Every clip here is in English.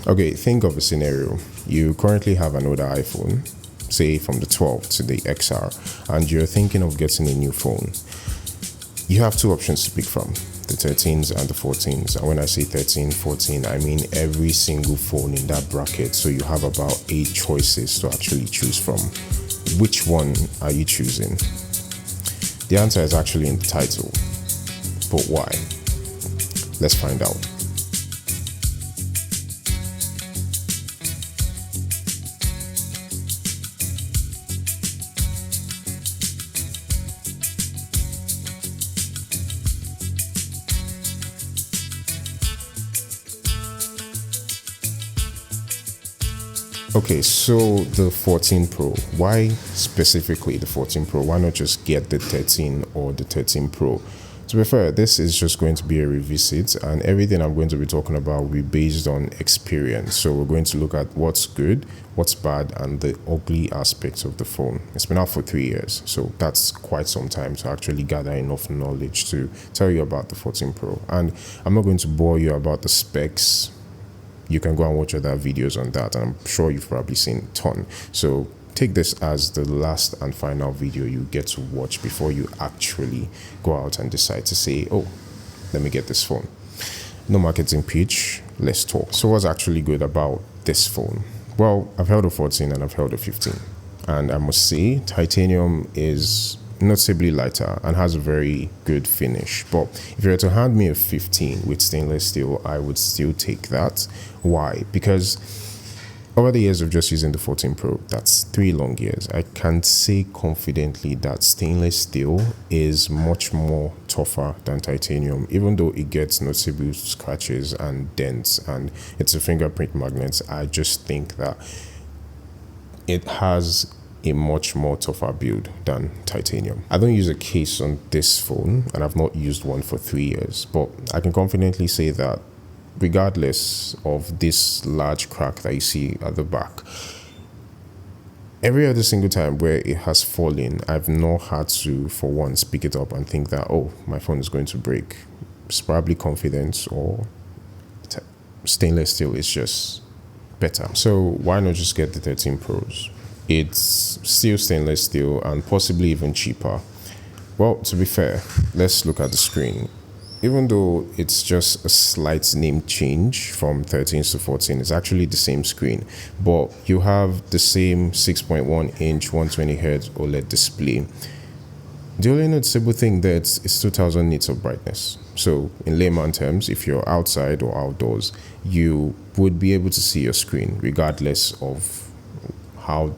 Okay, think of a scenario. You currently have an older iPhone, say from the 12 to the XR, and you're thinking of getting a new phone. You have two options to pick from, the 13s and the 14s. And when I say 13, 14, I mean every single phone in that bracket. So you have about 8 choices to actually choose from. Which one are you choosing? The answer is actually in the title. But why? Let's find out. Okay, so the 14 Pro. Why specifically the 14 Pro? Why not just get the 13 or the 13 Pro? To be fair, this is just going to be a revisit, and everything I'm going to be talking about will be based on experience. So we're going to look at what's good, what's bad, and the ugly aspects of the phone. It's been out for 3 years, so that's quite some time to actually gather enough knowledge to tell you about the 14 Pro. And I'm not going to bore you about the specs. You can go and watch other videos on that, and I'm sure you've probably seen a ton. So take this as the last and final video you get to watch before you actually go out and decide to say, oh, let me get this phone. No marketing pitch, let's talk. So what's actually good about this phone? Well, I've held a 14 and I've held a 15. And I must say, titanium is noticeably lighter and has a very good finish. But if you were to hand me a 15 with stainless steel, I would still take that. Why? Because over the years of just using the 14 Pro, that's 3 long years, I can say confidently that stainless steel is much more tougher than titanium, even though it gets noticeable scratches and dents and it's a fingerprint magnet. I just think that it has a much more tougher build than titanium. I don't use a case on this phone, and I've not used one for 3 years, but I can confidently say that regardless of this large crack that you see at the back, every other single time where it has fallen, I've not had to for once pick it up and think that, oh, my phone is going to break. It's probably confidence or stainless steel is just better. So why not just get the 13 Pros? It's still stainless steel and possibly even cheaper. Well, to be fair, let's look at the screen. Even though it's just a slight name change from 13s to 14, it's actually the same screen, but you have the same 6.1-inch 120Hz OLED display. The only noticeable thing there is 2000 nits of brightness. So in layman terms, if you're outside or outdoors, you would be able to see your screen regardless of how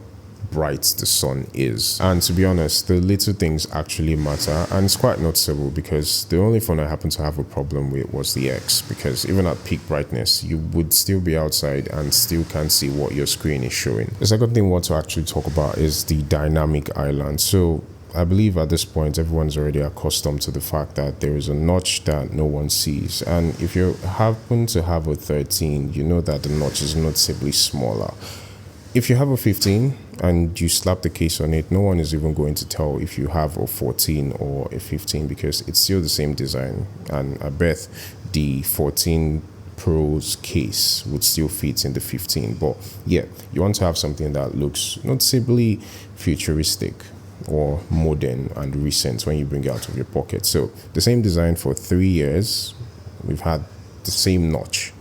bright the sun is. And to be honest, the little things actually matter, and it's quite noticeable because the only phone I happened to have a problem with was the X, because even at peak brightness you would still be outside and still can't see what your screen is showing. The second thing I want to actually talk about is the dynamic island. So I believe at this point everyone's already accustomed to the fact that there is a notch that no one sees, and if you happen to have a 13, you know that the notch is noticeably smaller. If you have a 15 and you slap the case on it, no one is even going to tell if you have a 14 or a 15 because it's still the same design. And I bet the 14 Pro's case would still fit in the 15. But yeah, you want to have something that looks noticeably futuristic or modern and recent when you bring it out of your pocket. So the same design for 3 years. We've had the same notch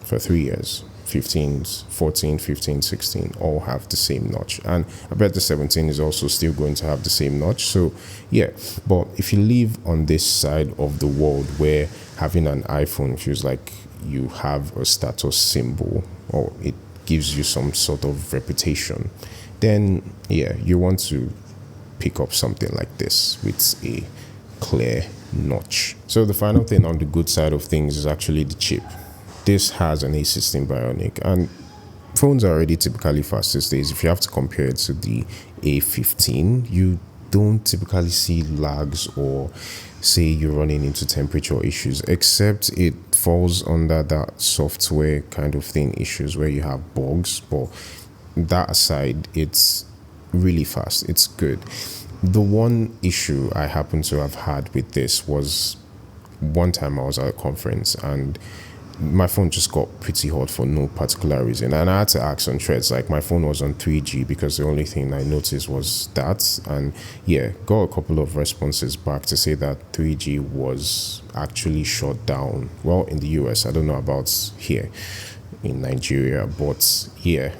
for 3 years. 15s, 14, 15, 16 all have the same notch, and I bet the 17 is also still going to have the same notch. So yeah, but if you live on this side of the world where having an iPhone feels like you have a status symbol or it gives you some sort of reputation, then yeah, you want to pick up something like this with a clear notch. So the final thing on the good side of things is actually the chip. This has an A16 Bionic, and phones are already typically fast these days. If you have to compare it to the A15, you don't typically see lags or say you're running into temperature issues, except it falls under that software kind of thing issues where you have bugs. But that aside, it's really fast. It's good. The one issue I happen to have had with this was one time I was at a conference and my phone just got pretty hot for no particular reason. And I had to ask on threads, like my phone was on 3G because the only thing I noticed was that. And yeah, got a couple of responses back to say that 3G was actually shut down. Well, in the US, I don't know about here in Nigeria, but yeah,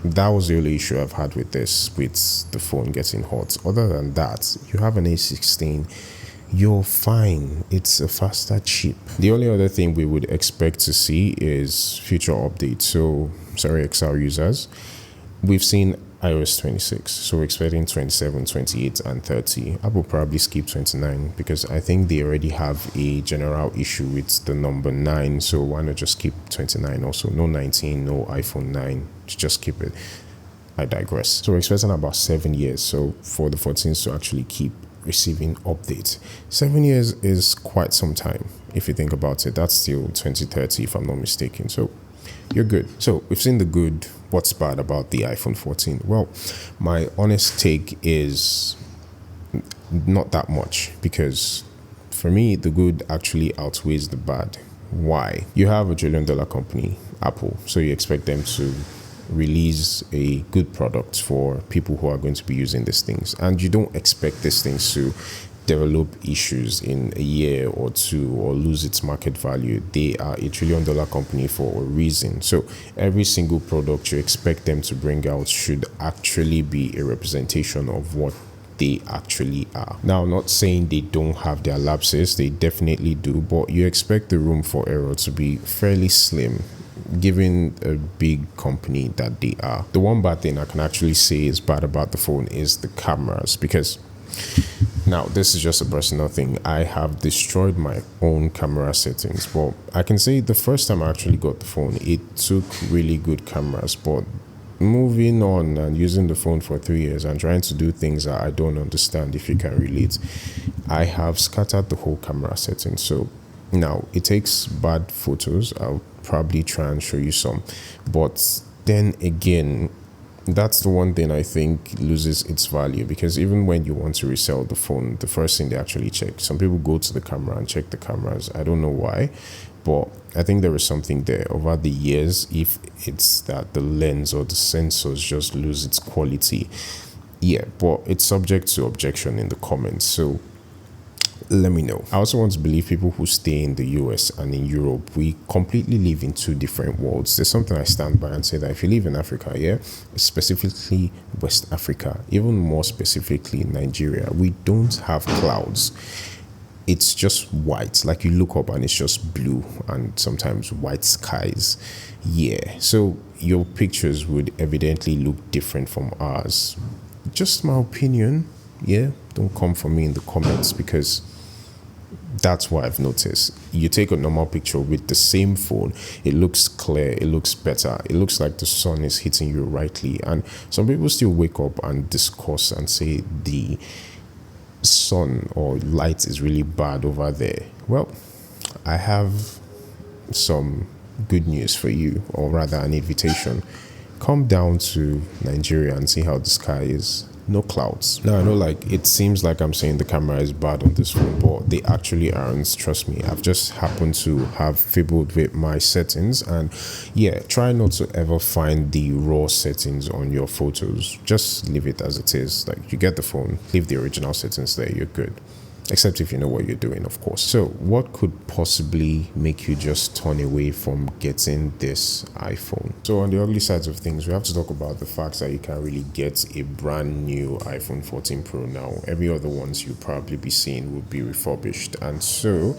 that was the only issue I've had with this, with the phone getting hot. Other than that, you have an A16, you're fine. It's a faster chip. The only other thing we would expect to see is future updates. So, sorry, XR users, we've seen iOS 26, so we're expecting 27, 28, and 30. Apple probably skip 29 because I think they already have a general issue with the number 9, so why not just keep 29 also? No 19, no iPhone 9, just keep it. I digress. So we're expecting about 7 years, so for the 14s to actually keep receiving updates. 7 years is quite some time if you think about it. That's still 2030 if I'm not mistaken, so you're good. So we've seen the good. What's bad about the iPhone 14? Well, my honest take is not that much, because for me the good actually outweighs the bad. Why? You have a $1 trillion company, Apple, so you expect them to release a good product for people who are going to be using these things, and you don't expect these things to develop issues in a year or two or lose its market value. They are a $1 trillion company for a reason. So every single product you expect them to bring out should actually be a representation of what they actually are. Now, I'm not saying they don't have their lapses, they definitely do, but you expect the room for error to be fairly slim given a big company that they are. The one bad thing I can actually say is bad about the phone is the cameras, because now this is just a personal thing. I have destroyed my own camera settings, but I can say the first time I actually got the phone, it took really good cameras, but moving on and using the phone for 3 years and trying to do things that I don't understand, if you can relate, I have scattered the whole camera settings. So now it takes bad photos. I'll probably try and show you some, but then again, that's the one thing I think loses its value, because even when you want to resell the phone, the first thing they actually check, some people go to the camera and check the cameras. I don't know why, but I think there is something there over the years. If it's that the lens or the sensors just lose its quality, yeah, but it's subject to objection in the comments, so let me know. I also want to believe people who stay in the US and in Europe, we completely live in two different worlds. There's something I stand by and say that if you live in Africa, yeah, specifically West Africa, even more specifically Nigeria, we don't have clouds. It's just white. Like you look up and it's just blue and sometimes white skies. Yeah, so your pictures would evidently look different from ours. Just my opinion. Yeah, don't come for me in the comments, because that's what I've noticed. You take a normal picture with the same phone, it looks clear, it looks better, it looks like the sun is hitting you rightly. And some people still wake up and discuss and say the sun or light is really bad over there. Well, I have some good news for you, or rather an invitation. Come down to Nigeria and see how the sky is. No clouds. Now I know, like, it seems like I'm saying the camera is bad on this phone, but they actually aren't. Trust me, I've just happened to have fibbled with my settings. And yeah, try not to ever find the raw settings on your photos. Just leave it as it is. Like, you get the phone, leave the original settings there, you're good. Except if you know what you're doing, of course. So what could possibly make you just turn away from getting this iPhone? So on the ugly sides of things, we have to talk about the fact that you can really get a brand new iPhone 14 Pro now. Every other ones you'll probably be seeing would be refurbished. And so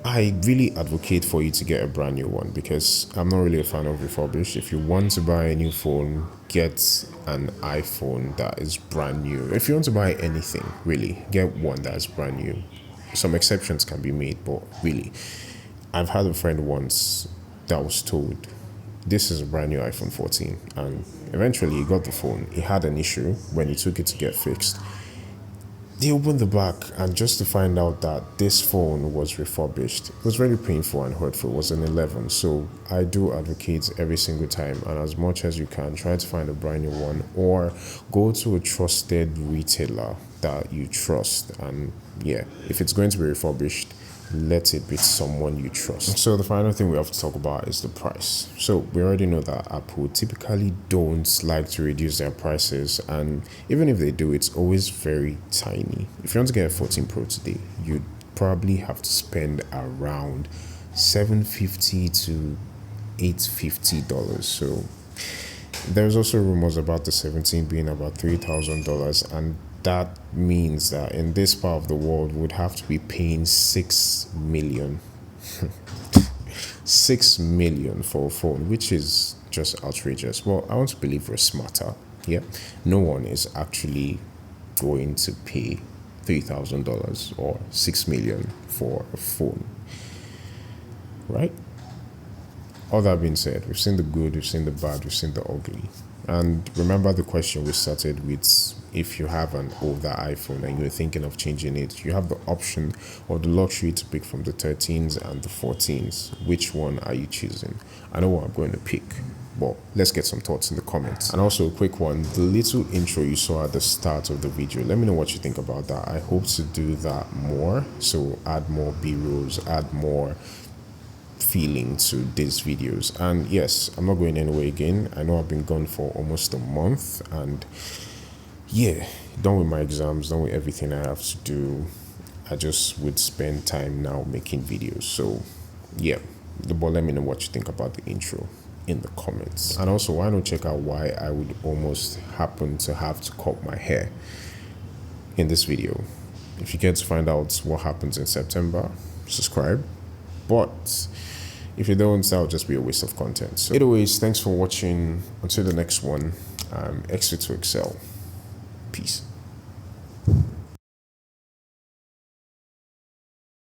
I really advocate for you to get a brand new one, because I'm not really a fan of refurbished. If you want to buy a new phone, get an iPhone that is brand new. If you want to buy anything, really, get one that is brand new. Some exceptions can be made, but really, I've had a friend once that was told, this is a brand new iPhone 14, and eventually he got the phone. He had an issue when he took it to get fixed. They opened the back, and just to find out that this phone was refurbished, it was very painful and hurtful. It was an 11. So I do advocate every single time, and as much as you can, try to find a brand new one, or go to a trusted retailer that you trust. And yeah, if it's going to be refurbished, let it be someone you trust. So the final thing we have to talk about is the price. So we already know that Apple typically don't like to reduce their prices, and even if they do, it's always very tiny. If you want to get a 14 Pro today, you'd probably have to spend around $750 to $850. So there's also rumors about the 17 being about $3,000, and that means that in this part of the world would have to be paying 6 million 6 million for a phone, which is just outrageous. Well, I want to believe we're smarter. Yeah, no one is actually going to pay $3,000 or 6 million for a phone, right? All that being said, we've seen the good, we've seen the bad, we've seen the ugly. And remember the question we started with: if you have an older iPhone and you're thinking of changing it, you have the option or the luxury to pick from the 13s and the 14s. Which one are you choosing? I know what I'm going to pick, but let's get some thoughts in the comments. And also a quick one, the little intro you saw at the start of the video, let me know what you think about that. I hope to do that more, so add more B-rolls, add more feeling to these videos. And yes, I'm not going anywhere again. I know I've been gone for almost a month, and yeah, done with my exams, done with everything I have to do. I just would spend time now making videos. So yeah, but let me know what you think about the intro in the comments. And also, why not check out why I would almost happen to have to cut my hair in this video. If you get to find out what happens in September, subscribe. But if you don't, that'll just be a waste of content. So anyways, thanks for watching. Until the next one, Exit to Excel. Peace.